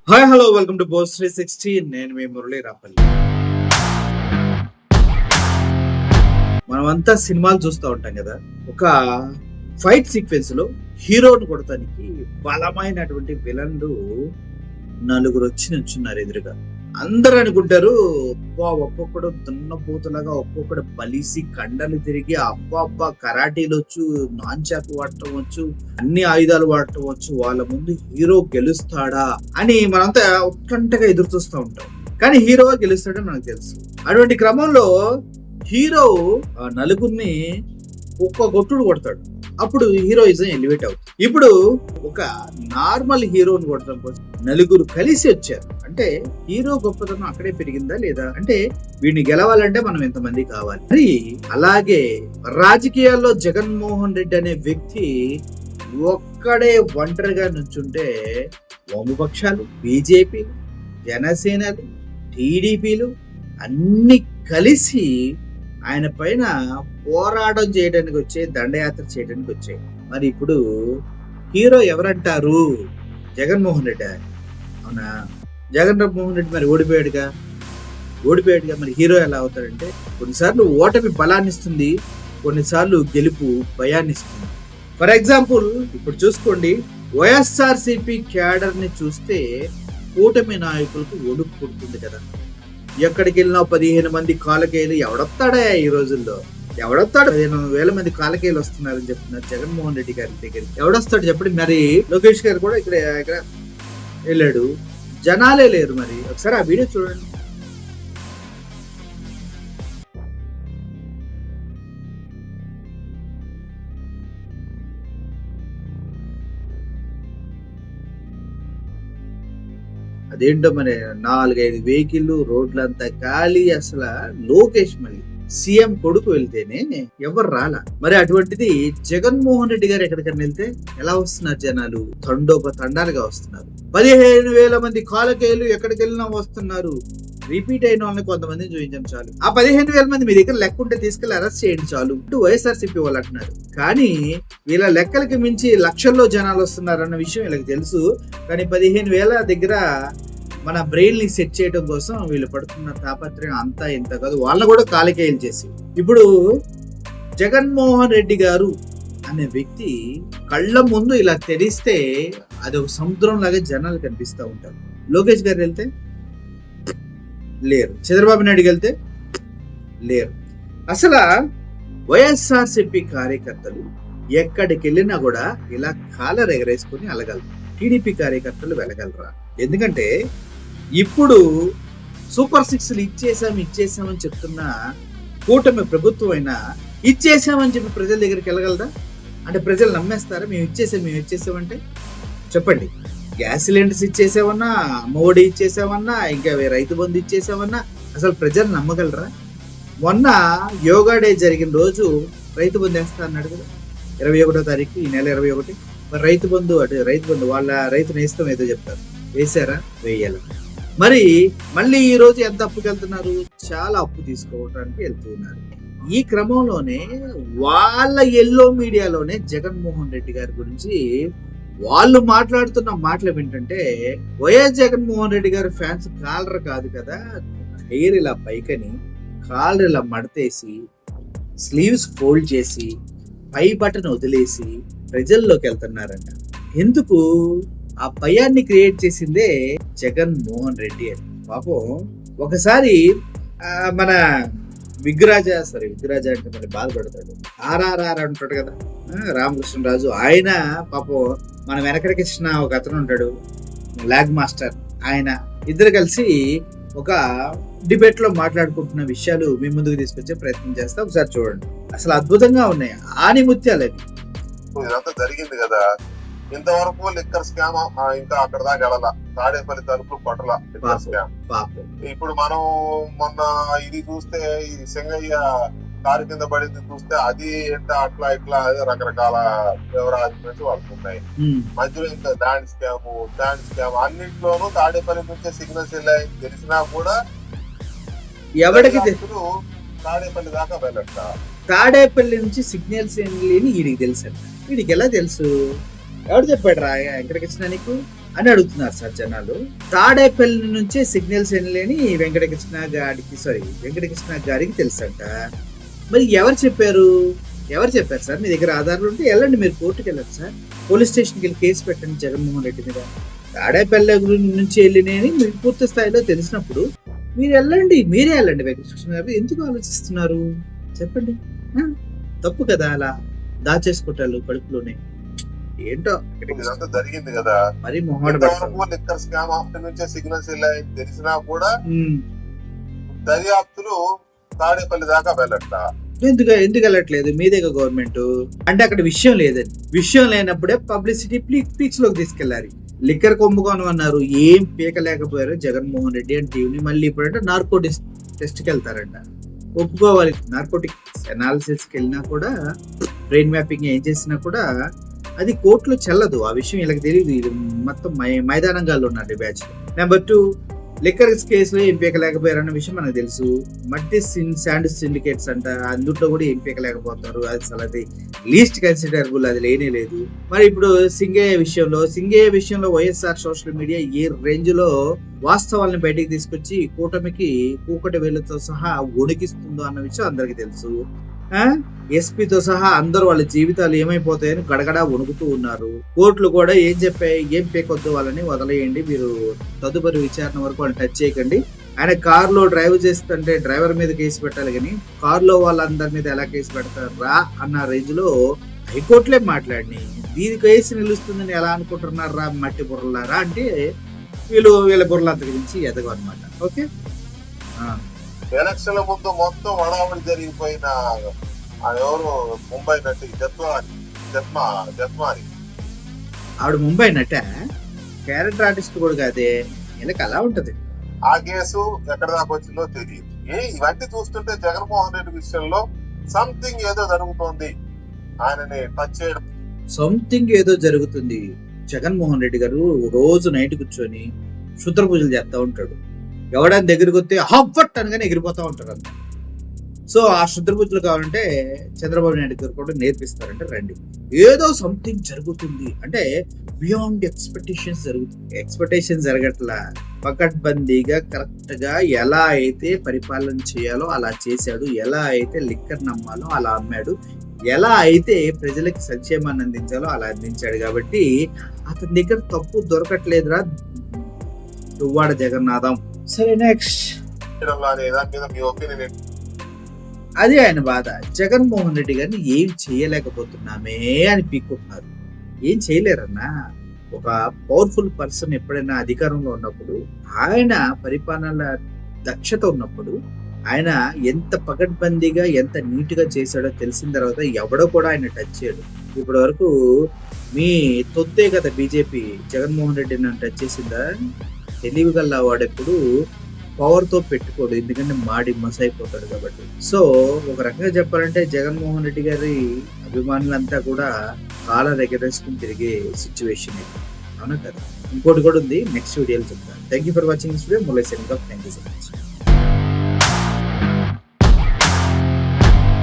Hi hello welcome to Bose 360. నేను మీ మురళీ రాపల్లి. మనమంతా సినిమాలు చూస్తూ ఉంటాం కదా. ఒక ఫైట్ సీక్వెన్స్ లో హీరోని కొడతానికి బలమైనటువంటి విలన్లు నలుగురు వచ్చి నిల్చున్నారు ఎదురుగా. అందరూ అనుకుంటారు ఒక్కొక్కడు దున్నపోతులాగా ఒక్కొక్కడు బలిసి కండలు తిరిగి అబ్బా కరాటీలు వచ్చు, నాన్ చాకు వాడటం వచ్చు, అన్ని ఆయుధాలు వాడటం వచ్చు, వాళ్ళ ముందు హీరో గెలుస్తాడా అని మనంతా ఉత్కంఠగా ఎదురు చూస్తూ ఉంటాం. కానీ హీరో గెలుస్తాడని మనకు తెలుసు. అటువంటి క్రమంలో హీరో నలుగురిని ఒక్క కొట్టుడు కొడతాడు. అప్పుడు హీరోయిజం ఎలివేట్ అవుతుంది. ఇప్పుడు ఒక నార్మల్ హీరోని కొట్టడం కోసం నలుగురు కలిసి వచ్చారు అంటే హీరో గొప్పతనం అక్కడే పెరిగిందా లేదా? అంటే వీడిని గెలవాలంటే మనం ఎంతమంది కావాలి? మరి అలాగే రాజకీయాల్లో జగన్మోహన్ రెడ్డి అనే వ్యక్తి ఒక్కడే ఒంటరిగా నుంచుంటే వామపక్షాలు, బీజేపీ, జనసేనలు, టీడీపీలు అన్ని కలిసి ఆయన పైన పోరాటం చేయడానికి వచ్చే, దండయాత్ర చేయడానికి వచ్చాయి. మరి ఇప్పుడు హీరో ఎవరంటారు? జగన్మోహన్ రెడ్డి. అవునా? జగన్మోహన్ రెడ్డి మరి ఓడిపోయాడుగా. మరి హీరో ఎలా అవుతాడంటే కొన్నిసార్లు ఓటమి బలాన్ని ఇస్తుంది, కొన్నిసార్లు గెలుపు భయాన్ని ఇస్తుంది. ఫర్ ఎగ్జాంపుల్ ఇప్పుడు చూసుకోండి, వైఎస్ఆర్సీపీ క్యాడర్ ని చూస్తే కూటమి నాయకులకు ఒడుపు పుడుతుంది కదా. ఎక్కడికి వెళ్ళినా 15 మంది కాలకేయులు. ఎవడొస్తాడా ఈ రోజుల్లో? ఎవడొస్తాడు? 15,000 మంది కాలకేయులు వస్తున్నారని చెప్తున్నారు జగన్మోహన్ రెడ్డి గారి దగ్గరికి. ఎవడొస్తాడు చెప్పండి? మరి లోకేష్ గారు కూడా ఇక్కడ వెళ్ళాడు, జనాలే లేరు. మరి ఒకసారి ఆ వీడియో చూడండి. అదేంటో మరి 4-5 వెహికల్, రోడ్లంతా ఖాళీ. అసలు లోకేష్ మళ్ళీ సీఎం కొడుకు వెళ్తేనే ఎవరు రాలా. మరి అటువంటిది జగన్మోహన్ రెడ్డి గారు ఎక్కడికైనా వెళ్తే ఎలా వస్తున్నారు జనాలు? తండోపతండాలుగా వస్తున్నారు. 15,000 మంది కాలకేయులు ఎక్కడికి వెళ్ళినా వస్తున్నారు. రిపీట్ అయిన వాళ్ళని కొంతమందిని చూపించండి చాలు. ఆ 15,000 మంది మీ దగ్గర లెక్క ఉంటే తీసుకెళ్లి అరెస్ట్ చేయండి చాలు వైఎస్ఆర్సీపీ వాళ్ళు అంటున్నారు. కానీ వీళ్ళ లెక్కలకి మించి లక్షల్లో జనాలు వస్తున్నారు అన్న విషయం వీళ్ళకి తెలుసు. కానీ 15,000 దగ్గర మన బ్రెయిన్ ని సెట్ చేయడం కోసం వీళ్ళు పడుతున్న తాపత్రయం అంతా ఇంత కాదు. వాళ్ళని కూడా కాలికేయలు చేసి ఇప్పుడు జగన్మోహన్ రెడ్డి గారు అనే వ్యక్తి కళ్ళ ముందు ఇలా తెరిస్తే అది ఒక సముద్రం లాగా జనాలు కనిపిస్తూ ఉంటారు. లోకేష్ గారు వెళ్తే లేరు, చంద్రబాబు నాయుడు వెళ్తే లేరు. అసలు వైఎస్ఆర్సీపీ కార్యకర్తలు ఎక్కడికి వెళ్ళినా కూడా ఇలా కాలర్ ఎగరేసుకుని అలగలరు. టీడీపీ కార్యకర్తలు వెళ్ళగలరా? ఎందుకంటే ఇప్పుడు సూపర్ 6 ఇచ్చేసామని చెప్తున్న కూటమి ప్రభుత్వం అయినా ఇచ్చేసామని చెప్పి ప్రజల దగ్గరికి వెళ్ళగలదా? అంటే ప్రజలు నమ్మేస్తారా? మేము ఇచ్చేసామంటే చెప్పండి. గ్యాస్ సిలిండర్స్ ఇచ్చేసామన్నా, అమ్మఒడి ఇచ్చేసామన్నా, ఇంకా రైతు బంధు ఇచ్చేసామన్నా అసలు ప్రజలు నమ్మగలరా? మొన్న యోగా డే జరిగిన రోజు రైతు బంధు వేస్తా అన్నాడు కదా, 21వ తారీఖు, ఈ నెల 21. మరి రైతు బంధు వాళ్ళ రైతుని వేస్తాం ఏదో చెప్తారు. వేసారా? వేయాల. మరి మళ్ళీ ఈ రోజు ఎంత అప్పుకి వెళ్తున్నారు? చాలా అప్పు తీసుకోవడానికి వెళ్తున్నారు. ఈ క్రమంలోనే వాళ్ళ ఎల్లో మీడియాలోనే జగన్మోహన్ రెడ్డి గారి గురించి వాళ్ళు మాట్లాడుతున్న మాటలు ఏంటంటే, వైఎస్ జగన్మోహన్ రెడ్డి గారి ఫ్యాన్స్ కాలర్ కాదు కదా, హెయిర్ ఇలా పైకని, కాలర్ ఇలా మడతేసి, స్లీవ్స్ ఫోల్డ్ చేసి, పై బటన్ వదిలేసి ప్రజల్లోకి వెళ్తున్నారంట. ఎందుకు? ఆ భయాన్ని క్రియేట్ చేసిందే జగన్మోహన్ రెడ్డి అని. పాపం ఒకసారి మన విగ్రాజా అంటే మళ్ళీ బాధపడతాడు. ఆర్ఆర్ఆర్ అంటాడు కదా రామకృష్ణరాజు, ఆయన పాపం మన వెనకడికిచ్చిన ఒక అతను ఉంటాడు, లాగ్ మాస్టర్. ఆయన ఇద్దరు కలిసి ఒక డిబేట్ లో మాట్లాడుకుంటున్న విషయాలు మీ ముందుకు తీసుకొచ్చే ప్రయత్నం చేస్తా. ఒకసారి చూడండి. అసలు అద్భుతంగా ఉన్నాయి ఆనిముత్యాలు అవి. ఇదంతా జరిగింది కదా, ఇంతవరకు లిక్కర్ స్కామ్ ఇంకా అక్కడ దాకా వెళ్ళాల. తాడేపల్లి తలుపులు కొట్టల లిక్కర్ స్కామ్. ఇప్పుడు మనం మొన్న ఇది చూస్తే, ఈ సింగయ్య కారు కింద పడింది చూస్తే, అది ఏంట అట్లా ఇట్లా రకరకాల వివరాలు వాళ్ళకు ఉన్నాయి. మధ్యలో ఇంకా ల్యాండ్ స్కామ్ అన్నింటిలోనూ తాడేపల్లి నుంచే సిగ్నల్స్ వెళ్ళాయని తెలిసినా కూడా ఎవరికి తాడేపల్లి దాకా వెళ్ళట. తాడేపల్లి నుంచి సిగ్నల్స్ వెళ్ళి వీడికి తెలుసు. వీడికి ఎలా తెలుసు? ఎవరు చెప్పాడు రా? ఎక్కడికి వచ్చినా నీకు? అని అడుగుతున్నారు సార్ జనాలు. తాడేపల్లి నుంచే సిగ్నల్స్ వెళ్ళలేని వెంకటకృష్ణ గారికి తెలుసంట. మరి ఎవరు చెప్పారు సార్? మీ దగ్గర ఆధారాలు ఉంటే వెళ్ళండి, మీరు కోర్టుకి వెళ్ళండి సార్, పోలీస్ స్టేషన్కి వెళ్ళి కేసు పెట్టండి జగన్మోహన్ రెడ్డి మీద. తాడేపల్లి నుంచి వెళ్ళినని మీకు పూర్తి స్థాయిలో తెలిసినప్పుడు మీరే వెళ్ళండి. వెంకటకృష్ణ గారు ఎందుకు ఆలోచిస్తున్నారు చెప్పండి? తప్పు కదా అలా దాచేసుకుంటారు కడుపులోనే. ఏంటో ఇదంతా జరిగింది కదా, మరి లిక్కర్ స్కామ్ అప్పటి నుంచే సిగ్నల్స్ వెళ్ళాయి తెలిసినా కూడా దర్యాప్తులు తాడేపల్లి దాకా వెళ్ళట్ల. ఎందుకు వెళ్ళట్లేదు? మీదేగా గవర్నమెంట్ అంటే అక్కడ విషయం లేదని. విషయం లేనప్పుడే పబ్లిసిటీ పీక్స్ లోకి తీసుకెళ్లారు. లిక్కర్ కుంభకోణం అన్నారు, ఏం పీకలేకపోయారు జగన్మోహన్ రెడ్డి అని టీవీని. మళ్ళీ ఇప్పుడంటే నార్కోటిక్స్ టెస్ట్ కి వెళ్తారంట. ఒప్పుకోవాలి, నార్కోటిక్ అనాలిసిస్ కి వెళ్ళినా కూడా, బ్రెయిన్ మ్యాపింగ్ ఏం చేసినా కూడా అది కోర్టులో చెల్లదు. ఆ విషయం వీళ్ళకి తెలియదు. ఇది మొత్తం మైదానంగాల్లో ఉన్నారు బ్యాచ్. నెంబర్ 2, లిక్కర్ కేసులో ఏం పీకలేకపోయారన్న విషయం మనకు తెలుసు. మట్టి శాండ్ సిండికేట్స్ అంట, అందుట్లో కూడా ఏం పీకలేకపోతారు. అది అసలు అది లీస్ట్ కన్సిడరబుల్, అది లేనే లేదు. మరి ఇప్పుడు సింగయ్య విషయంలో వైఎస్ఆర్ సోషల్ మీడియా ఏ రేంజ్ లో వాస్తవాలను బయటికి తీసుకొచ్చి కూటమికి కూకటి వేలుతో సహా వణికిస్తుందో అన్న విషయం అందరికి తెలుసు. ఎస్పీతో సహా అందరూ వాళ్ళ జీవితాలు ఏమైపోతాయని గడగడా వణుకుతూ ఉన్నారు. కోర్టులు కూడా ఏం చెప్పాయి, ఏం పీకొద్దు వాళ్ళని వదిలేయండి, మీరు తదుపరి విచారణ వరకు వాళ్ళు టచ్ చేయకండి. ఆయన కారులో డ్రైవ్ చేస్తుంటే డ్రైవర్ మీద కేసు పెట్టాలి, కానీ కారులో వాళ్ళందరి మీద ఎలా కేసు పెడతారా అన్న రేంజ్ లో హైకోర్టులే మాట్లాడినాయి. దీని కేసు నిలుస్తుందని ఎలా అనుకుంటున్నారా మట్టి బుర్రలారా అంటే వీళ్ళ బుర్రలంత గురించి ఎదగవు అనమాట. ఓకే, ఎలక్షన్ల ముందు మొత్తం వడావడి జరిగిపోయిన ఎవరు ముంబై నటి జత్మాని, ఆవిడ ముంబై నట, క్యారెక్టర్ ఆర్టిస్ట్ కూడా కాదే. వీళ్ళకి అలా ఉంటది. ఆ కేసు ఎక్కడ దాకా వచ్చిందో తెలియదు. ఇవన్నీ చూస్తుంటే జగన్మోహన్ రెడ్డి విషయంలో సంథింగ్ ఏదో జరుగుతోంది, ఆయనని టచ్ చేయడం సంథింగ్ ఏదో జరుగుతుంది. జగన్మోహన్ రెడ్డి గారు రోజు నైట్ కూర్చొని శుద్ర పూజలు చేస్తా ఉంటాడు. ఎవడని దగ్గరికి వస్తే హవ్వట్ అనగానే ఎగిరిపోతా ఉంటారు అంత. సో ఆ శుద్ర పూజలు కావాలంటే చంద్రబాబు నాయుడు గారు కూడా నేర్పిస్తారంటే రండి. ఏదో సంథింగ్ జరుగుతుంది అంటే బియాండ్ ఎక్స్పెక్టేషన్స్ జరగట్లా. పకడ్బందీగా కరెక్ట్ గా ఎలా అయితే పరిపాలన చేయాలో అలా చేశాడు, ఎలా అయితే లిక్కర్ నమ్మాలో అలా అమ్మాడు, ఎలా అయితే ప్రజలకి సంక్షేమాన్ని అందించాలో అలా అందించాడు. కాబట్టి అతని దగ్గర తప్పు దొరకట్లేదురా దువ్వాడ జగన్నాథం. సరే, నెక్స్ట్ అదే ఆయన బాధ. జగన్మోహన్ రెడ్డి గారిని ఏం చేయలేకపోతున్నామే అని పీక్కుంటున్నారు. ఏం చేయలేరన్నా. ఒక పవర్ఫుల్ పర్సన్ ఎప్పుడైనా అధికారంలో ఉన్నప్పుడు, ఆయన పరిపాలన దక్షత ఉన్నప్పుడు, ఆయన ఎంత పకడ్బందీగా ఎంత నీట్ గా చేశాడో తెలిసిన తర్వాత ఎవడో కూడా ఆయన టచ్ చేయడు. ఇప్పటి వరకు మీ తొత్తే కదా బీజేపీ జగన్మోహన్ రెడ్డిని టచ్ చేసిందా? తెలివిగల్లా వాడెప్పుడు పవర్ తో పెట్టుకోడు, ఎందుకంటే మాడి మసైపోతాడు కాబట్టి. సో ఒక రకంగా చెప్పాలంటే జగన్మోహన్ రెడ్డి గారి అభిమానులంతా కూడా కాలర్ ఎగరేసుకుని తిరిగే సిచ్యువేషన్ ఇది, అవునా కదా? ఇంకోటి కూడా ఉంది, నెక్స్ట్ వీడియోలో చెప్తాను. Thank you for watching this video. Murali signing off. Thank you so much.